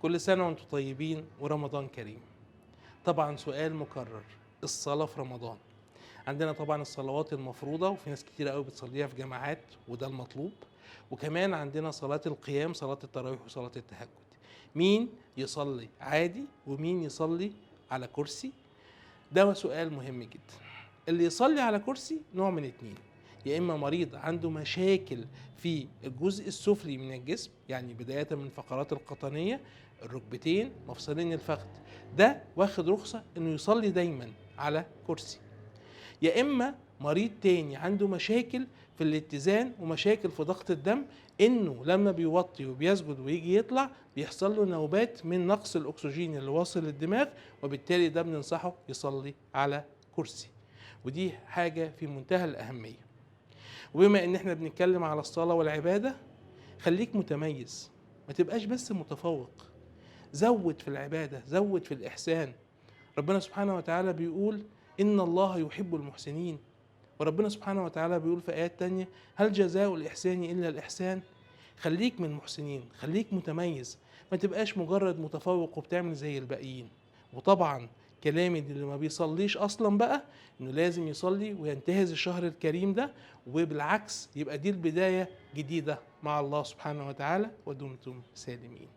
كل سنة وانتم طيبين ورمضان كريم. طبعا سؤال مكرر، الصلاة في رمضان. عندنا طبعا الصلوات المفروضة وفي ناس كتير قوي بتصليها في جماعات وده المطلوب، وكمان عندنا صلاة القيام، صلاة التراويح وصلاة التهجد. مين يصلي عادي ومين يصلي على كرسي؟ ده سؤال مهم جدا. اللي يصلي على كرسي نوع من اتنين، يا اما مريض عنده مشاكل في الجزء السفلي من الجسم، يعني بداية من الفقرات القطنية، الركبتين، مفصلين الفخذ، ده واخد رخصة انه يصلي دايما على كرسي. يا اما مريض تاني عنده مشاكل في الاتزان ومشاكل في ضغط الدم، انه لما بيوطي وبيسجد ويجي يطلع بيحصل له نوبات من نقص الاكسجين اللي واصل للدماغ، وبالتالي ده بننصحه يصلي على كرسي. ودي حاجة في منتهى الأهمية. وبما ان احنا بنتكلم على الصلاة والعبادة، خليك متميز، ما تبقاش بس متفوق. زود في العبادة، زود في الإحسان. ربنا سبحانه وتعالى بيقول إن الله يحب المحسنين، وربنا سبحانه وتعالى بيقول في آيات تانية هل جزاء الإحسان إلا الإحسان. خليك من المحسنين، خليك متميز، ما تبقاش مجرد متفوق وبتعمل زي الباقيين. وطبعا كلامي اللي ما بيصليش أصلا بقى إنه لازم يصلي وينتهز الشهر الكريم ده، وبالعكس يبقى دي البداية جديدة مع الله سبحانه وتعالى. ودمتم سالمين.